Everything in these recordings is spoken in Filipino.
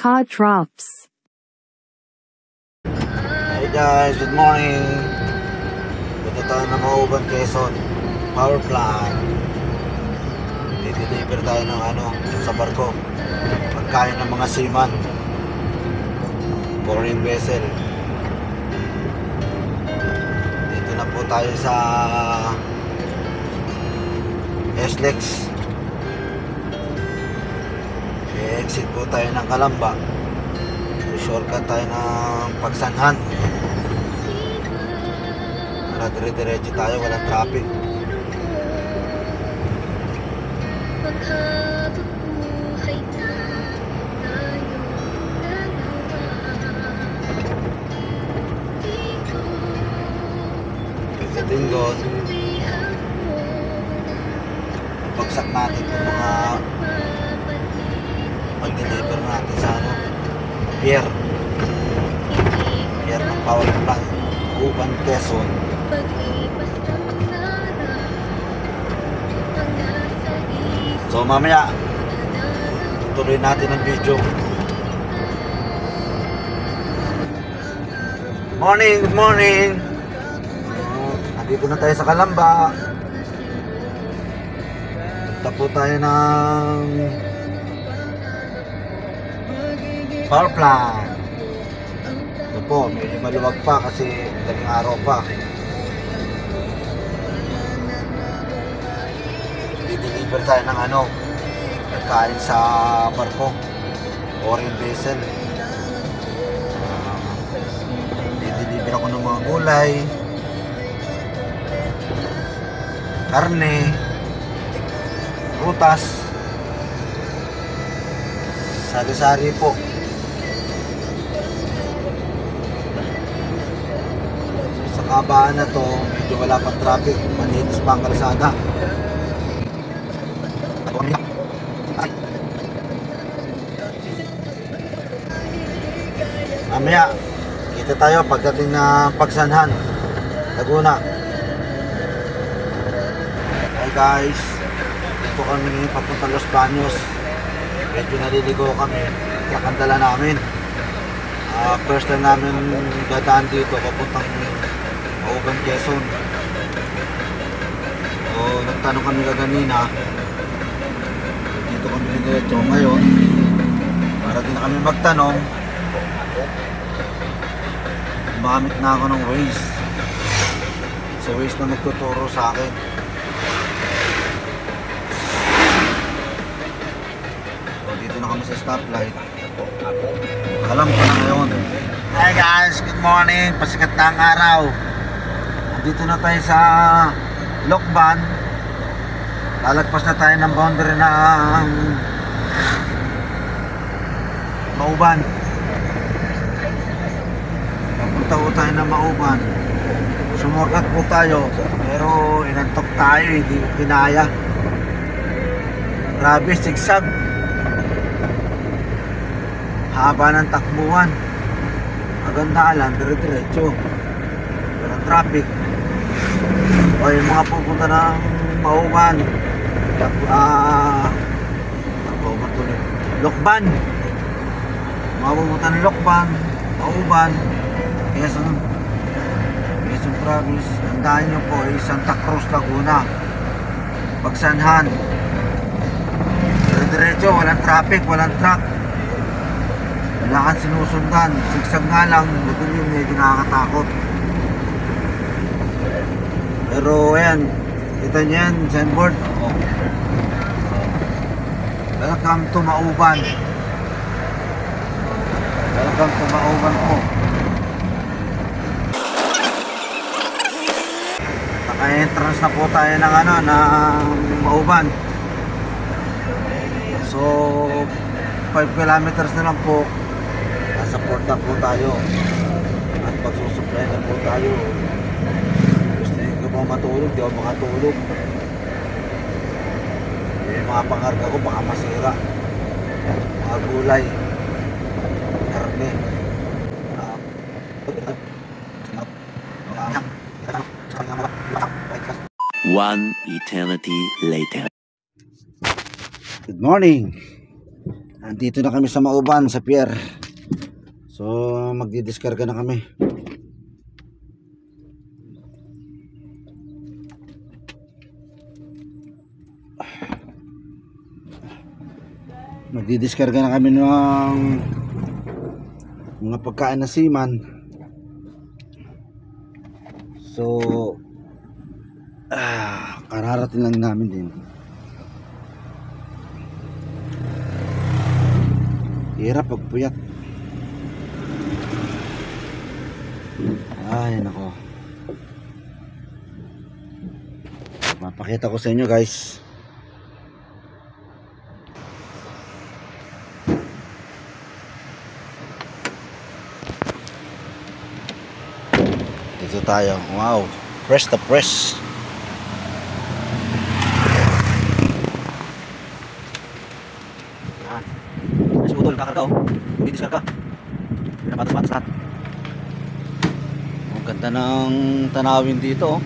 Ka drops. Hey guys, good morning. Punta tayo ng Mauban, Quezon power plant. Dideliver tayo ng sa barko, pagkain ng mga seaman, foreign vessel. Dito na po tayo sa SLEX. I-exit po tayo ng Calamba. Shortcut tayo ng Pagsanhan para dire-diretso tayo, walang traffic. Pagdating doon, bagsak natin yung mga pag-deliver natin sa pier ng power plant, Mauban, Quezon. So mamaya tuloy natin ang video. Morning, good morning. Nandito na tayo sa Calamba. Punta po tayo ng power plant. Ito po, medyo maluwag pa kasi daling araw pa. Dideliver tayo ng pagkain sa barko, foreign vessel. Dideliver ako ng mga gulay, karne, prutas, sari-sari po. Sa kabaan na to, medyo wala pang traffic, malinis pa ang kalsada. Mamaya kita tayo pagdating na Pagsanhan, Laguna. Hi guys, dito kami papunta Los Baños. Medyo naliligo kami, truck ang dala namin. First time namin dadaan dito papuntang Mauban, Quezon. So nagtanong kami kaganina, dito kami diretso ngayon. Para din na kami magtanong, gumamit na ako ng Waze. So Waze na nagtuturo sa akin. So dito na kami sa stoplight. Alam ko na ngayon. Hi guys, good morning. Pasikat na ang araw. Dito na tayo sa Lokban. Lalagpas na tayo ng boundary ng Mauban. Papunta po tayo ng Mauban. Sumorkat po tayo, pero inantok tayo, hindi kinaya. Grabe, sigsag. Haba ng takbuhan. Maganda lang, dire-diretso. Walang traffic. O yung mga pupunta ng Mauban, Lokban. Mga pupunta ng Lokban, Mauban, Quezon Province. Tandaan nyo po ay Santa Cruz, Laguna, Pagsanhan. Diretso, walang traffic, walang truck, wala kang sinusundan. Sigsag nga lang, ito yung medyo nakakatakot. Pero ayan, kita nyo yan, signboard. Welcome to Mauban. Welcome to Mauban po. Naka-entrance na po tayo ng ng Mauban. So 5 kilometers na lang po, nasa port na po tayo. At pagsusupply na po tayo. Gusto nyo ba matulog? Di ako makatulog. Yung mga pangarga ko baka masira. Mga gulay, karne. One eternity later. Good morning. Andito na kami sa Mauban, sa pier. So magdidiskarga na kami. Magdidiskarga na kami ng mga pagkain na seaman. So kararating lang namin din. Hirap pagpuyat. Ay nako. Mapakita ko sa inyo guys. Dito tayo. Wow. Press the press. Yan. Mas utol kakarga oh. Hindi diskarga. Pinapatas-patas lahat. Ang ganda ng tanawin dito oh.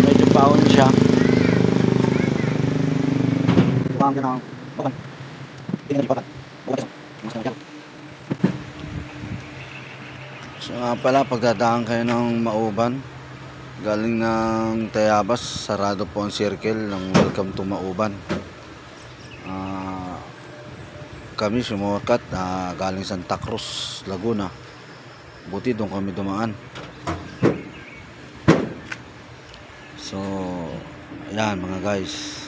Medyo baon siya. Bukang din ang bakan. Tingnan niyo bakan. Bukas. So nga pala, pagdadaan kayo ng Mauban galing ng Tayabas, sarado po ang circle ng Welcome to Mauban. Kami sumukat galing Santa Cruz, Laguna. Buti doon kami dumaan. So ayan mga guys,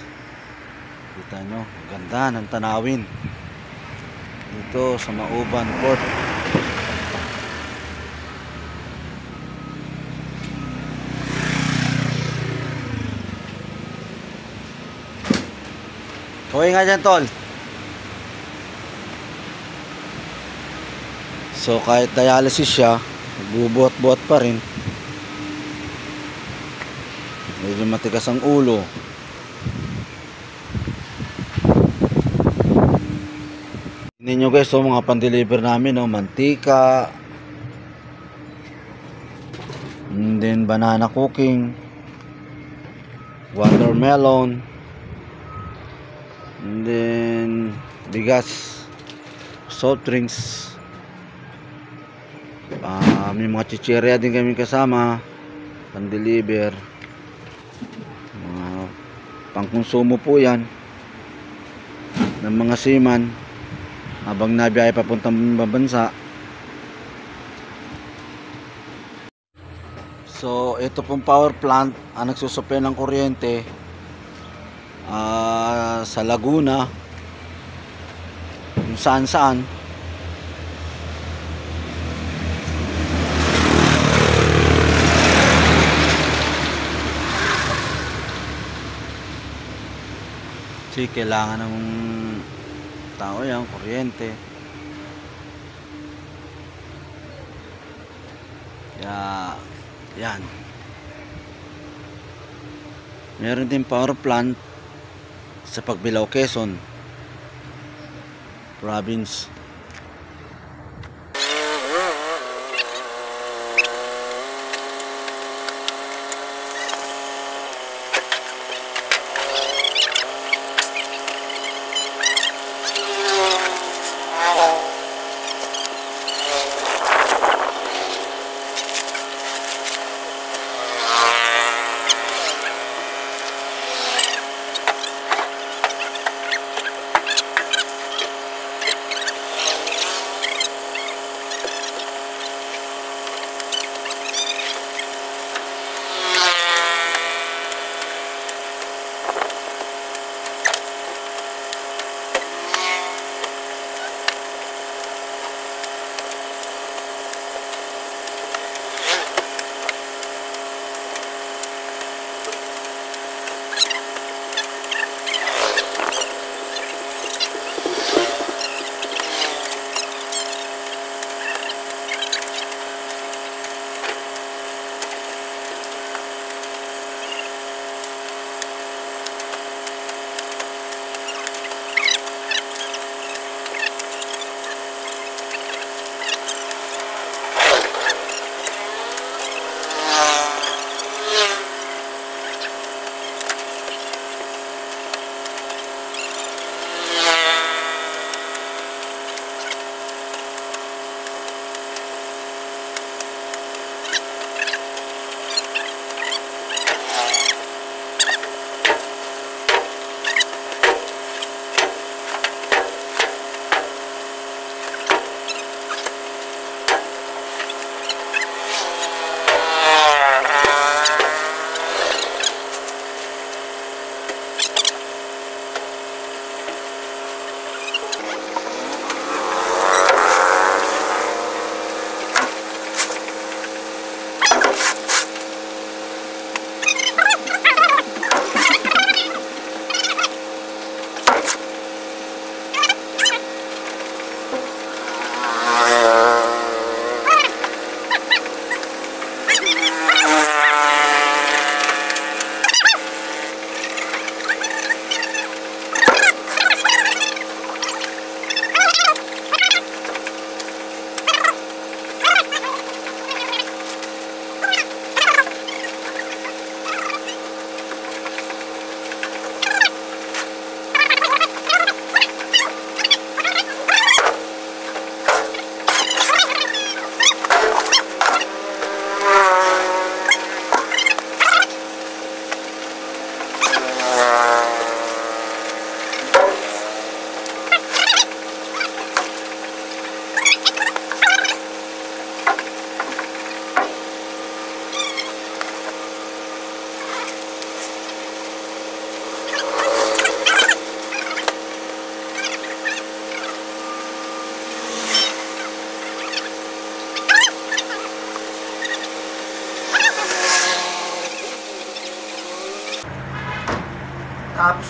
kita nyo, ganda ng tanawin dito sa Mauban Port. Kaway nga dyan tol. So kahit dialysis siya, nagbubuhat-buhat pa rin. Medyo matigas ang ulo. Tingnan nyo guys, so mga pan-deliver namin, no, mantika, and then banana cooking, watermelon, and then bigas, soft drinks. May mga chichirya din kami kasama, pan-deliver, pangkonsumo po yan ng mga seaman habang nabiyahe papuntang bansa. So ito pong power plant ang nagsusupply ng kuryente sa Laguna, kung saan saan. Kasi kailangan ng tao yan, kuryente. Kaya yan. Meron din power plant sa Pagbilao, Quezon Province.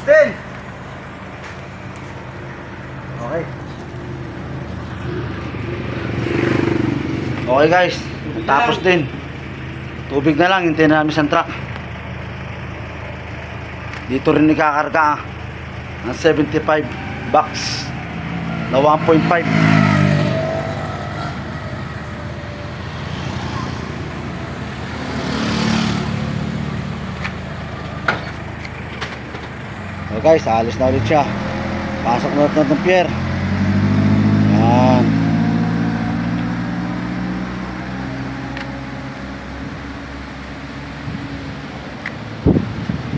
din. Okay. Okay guys, tapos din. Tubig na lang, hintayin na namin sa truck. Dito rin ikakarga ng 75 bucks na 1.5. So guys, alis na ulit siya. Pasok na ulit ng pier. Yan.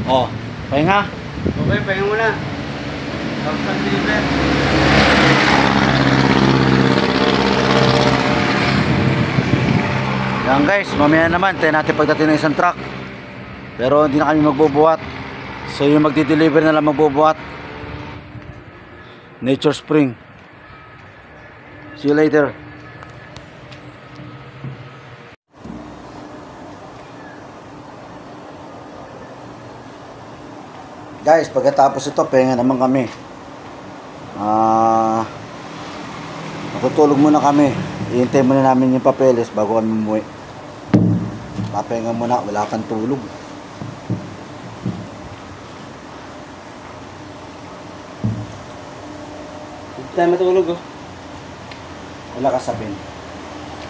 Oh, pahinga. Okay, pahinga muna. Tapos ang deliver. Yan guys, mamaya naman tayo natin pagdating ng isang truck. Pero hindi na kami magbubuhat. So yung magdi-deliver na lang magbubuhat. Nature Spring. See you later. Guys, pagkatapos ito, pahinga naman kami. Matutulog muna kami. Ihintay muna namin yung papeles bago kami umuwi. Papahinga muna, wala kang tulog. Hindi tayo matulog oh. Wala ka sabihin.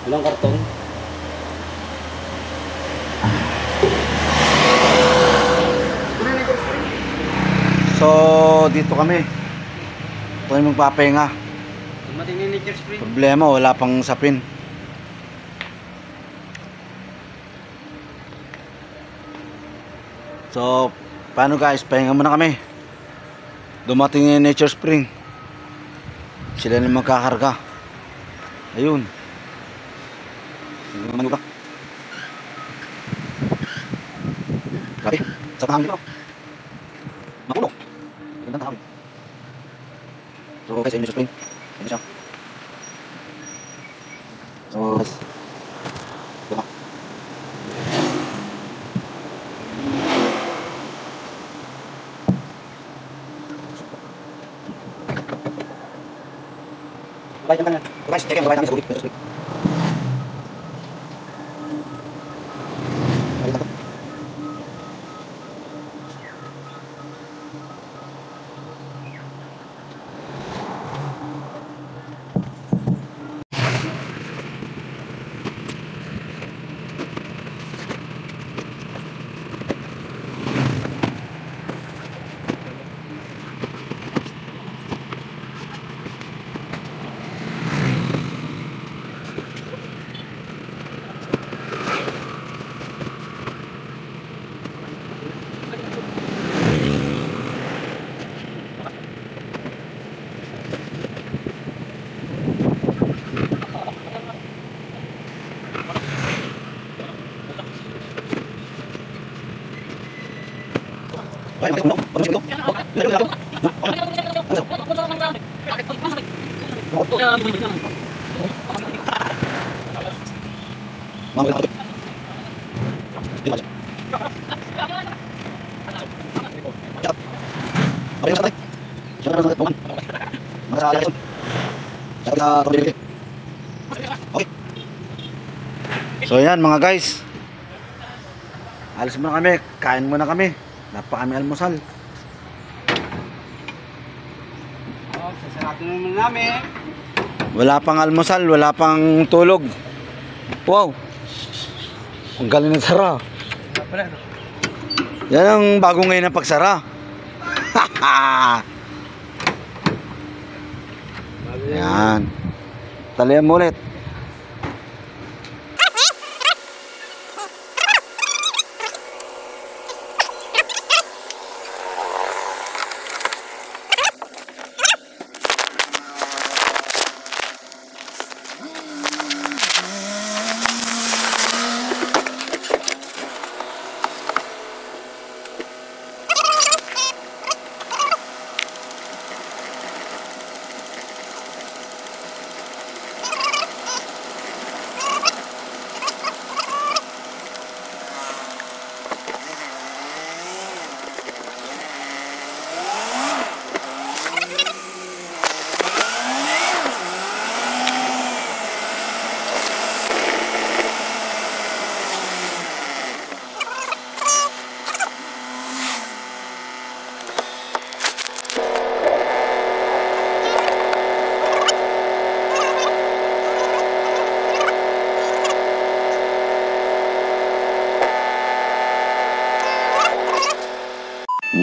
Walang karton. So, dito kami. Ito yung magpapahinga. Dumating ni Nature Spring. Problema, wala pang sapin. So, paano guys? Pahinga muna kami. Dumating yung Nature Spring. Sila na magkakarga. Ayun. Ano ba? Grabe, sa pangangin ko. Mapuno. Gandang tahawin. So guys, ayun yung spring. Ayun siya. So guys. Diba? Babayad naman yan. Guys, check yan. Babayad namin sa bukit. Spring. Ayun na to. Ay, masuk dong. Masuk dong. So yan mga guys, alis muna kami, kain muna kami. Napa kami almusal. Sasarado naman namin. Wala pang almusal, wala pang tulog. Wow. Ang galing ng sara. Yan ang bago ngayon ng pagsara. Yan. Talihan mo ulit.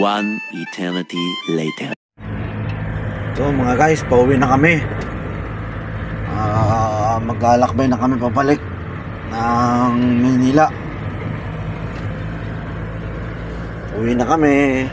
One eternity later. So mga guys, pauwi na kami. Maglalakbay na kami pabalik ng Maynila. Uwi na kami.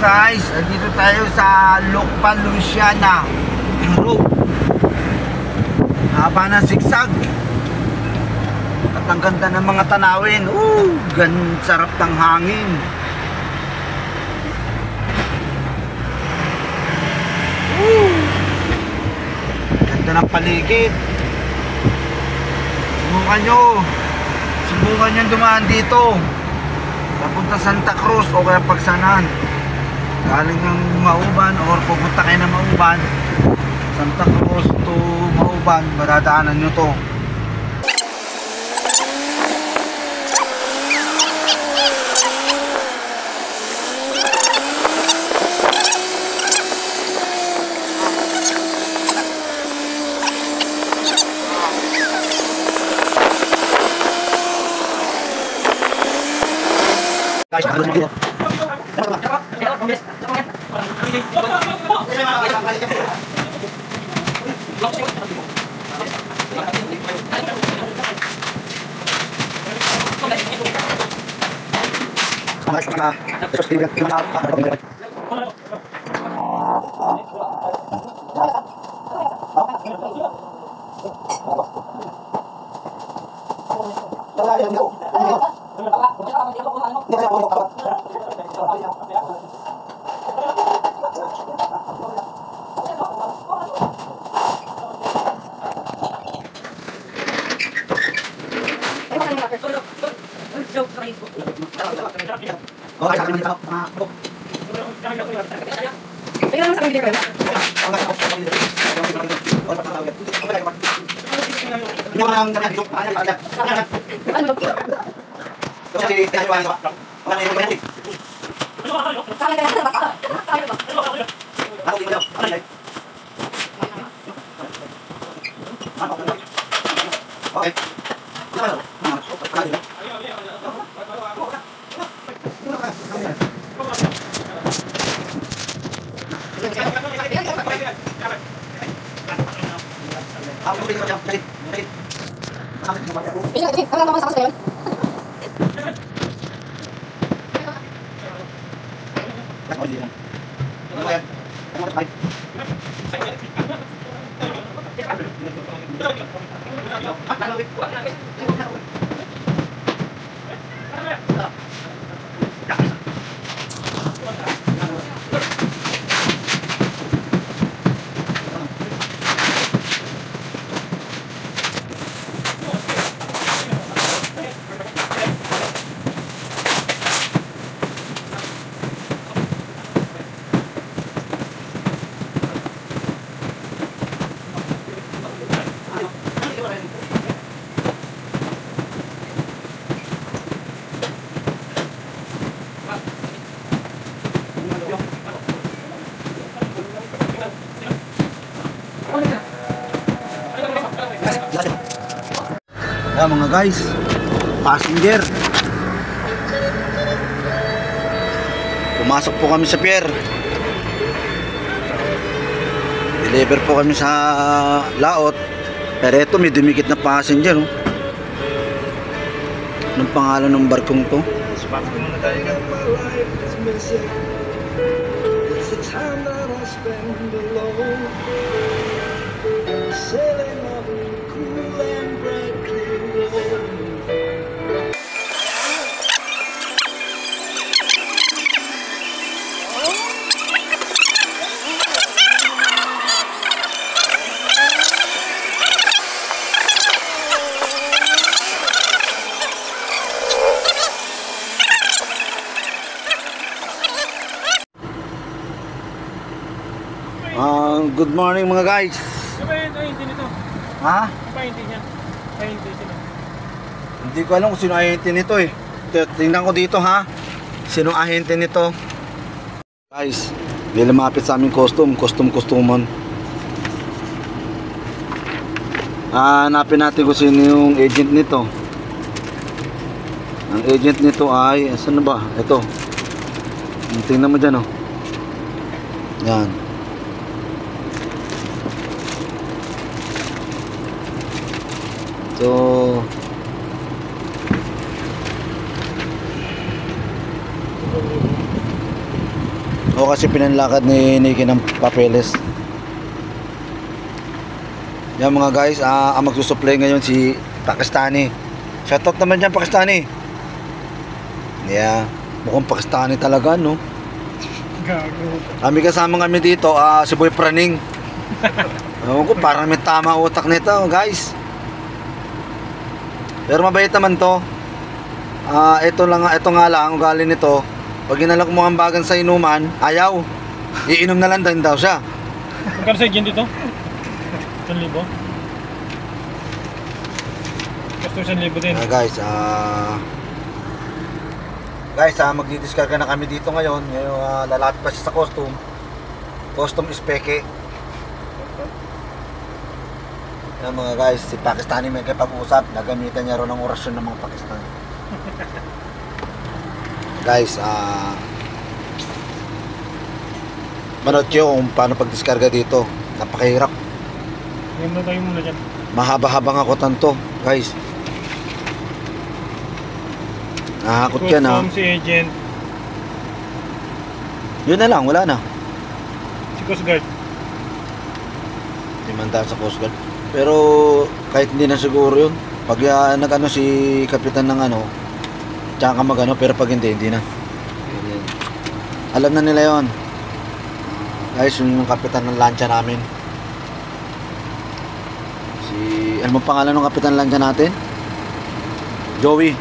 Guys, dito tayo sa Lokpan, Louisiana Road. Haba ng sigsag. At ang ganda ng mga tanawin. Sarap ng hangin. Ganda ng paligid. Subukan nyo dumaan dito papunta Santa Cruz o kaya Pagsanan. Galing ng Mauban or pupunta kayo ng Mauban, Santa Cruz to Mauban, madadaanan nyo to. Ayan mga guys, passenger. Pumasok po kami sa pier. Deliver po kami sa Laot. Pero ito may dumikit na passenger. Anong pangalan ng barkong to? Pasok muna tayo. good morning mga guys. Ano ba yung ahente nito? Ha? Ano ba ahente niya? Ahente sino? Hindi ko alam kung sino ahente nito eh. Tingnan ko dito ha. Sinong ahente nito? Guys, may lumapit sa aming custom-customon. Hanapin natin kung sino yung agent nito. Ang agent nito ay, saan na ba? Ito. Tingnan mo dyan oh. Yan. So o kasi pinanlakad ni Nikki ng papeles. Yan mga guys, ang magsusupply ngayon si Pakistani. Shoutout naman dyan Pakistani. Yeah, mukhang Pakistani talaga no. Gago. Kami kasama kami dito, si Boy Praning. Ewan ko, parang may tama utak nito guys. Pero mabait naman to. Ito nga lang, ugali nito. Pag ginala ko mga bagan sa inuman, ayaw. Iinom na lang din daw siya. Magkano sa agent dito? 1,000? Gusto 1,000 din. Guys, magdi-discarga na kami dito ngayon. Ngayon, lalapit pa siya sa custom speke. Yan mga guys, si Pakistani may kapag-usap, nagamitan niya ron ng orasyon ng mga Pakistani. Guys, manood nyo kung paano pag-discarga dito. Napakahirap. Ngayon na tayo muna dyan. Mahaba-habang ako tanto, guys. Nakakot yan ha. Si agent. Yun na lang, wala na. Si Coast Guard. Limandaan sa Coast Guard. Pero kahit hindi na siguro yun. Pag nag-ano si kapitan ng ano, tsaka mag-ano, pero pag hindi na. Alam na nila yon. Guys, yung kapitan ng lancha namin. Ano bang pangalan ng kapitan ng lancha natin? Joey.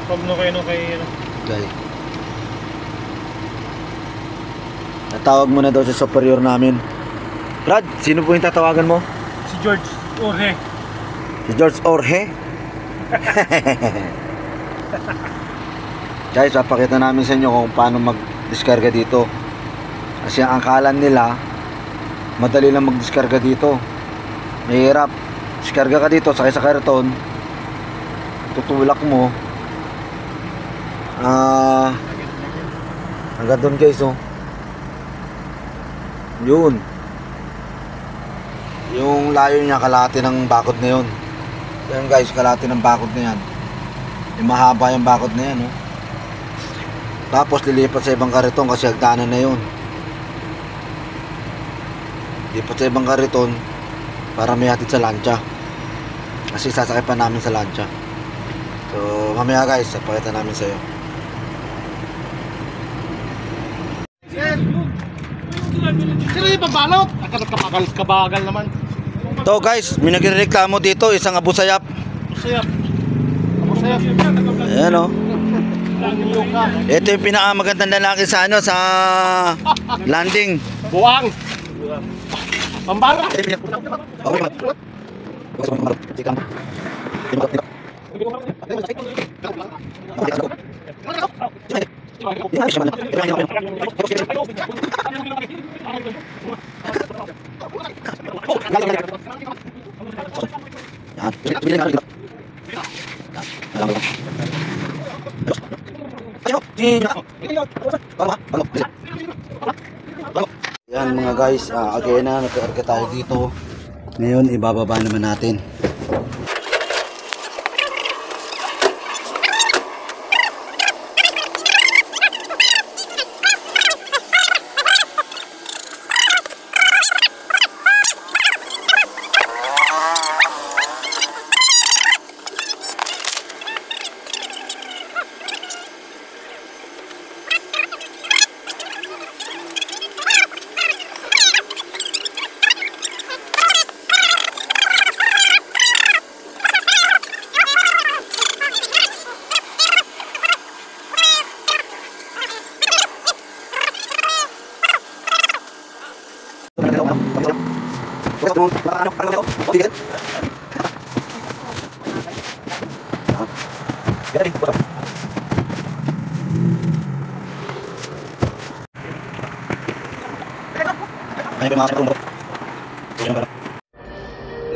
Pablo kayo kay ano? Okay. Natawag mo na daw sa superior namin. Brad, sino po yung tatawagan mo? Si George Orhe. Si George Orhe? Guys, papakita namin sa inyo kung paano mag-discarga dito. Kasi ang akalan nila, madali lang mag-discarga dito. Mahirap. Discarga ka dito, sakay sa karton, tutulak mo. Hanggang doon guys oh. Yun. Yung layo niya kalahati ng bakod na yun. Yan guys, kalahati ng bakod na yan. Yung mahaba yung bakod na yan oh. Tapos lilipat sa ibang kariton kasi hagdanan na yun. Lipat sa ibang kariton para may hatid sa lancha. Kasi sasakay pa namin sa lancha. So mamaya guys, papakita namin sa iyo. Sino yung pabalot? Kabagal naman. To guys, may nagrereklamo dito, isang abusayap. Abusayap. Ayan o. Ito yung pinakamagandang lalaki sa ano, sa landing. Buwang. Pambara. Yan mga guys, again na nagkaarga tayo dito. Ngayon ibababa naman natin.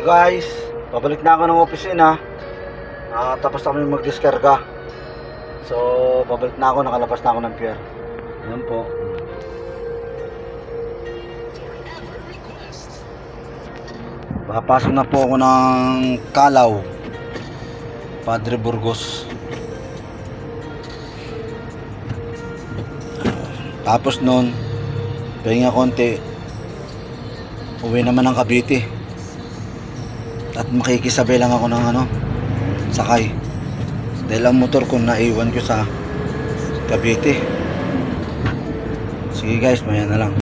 Guys, pabalik na ako ng opisina. Tapos na kami mag-diskarga. So, pabalik na ako, nakalabas na ako ng pier. Ayan po. Papasok na po ako ng Calao, Padre Burgos. Tapos nun, pahinga konti, uwi naman ng Cavite. At makikisabay lang ako ng sakay. Dahil ang motor ko naiwan ko sa Cavite. Sige guys, maya na lang.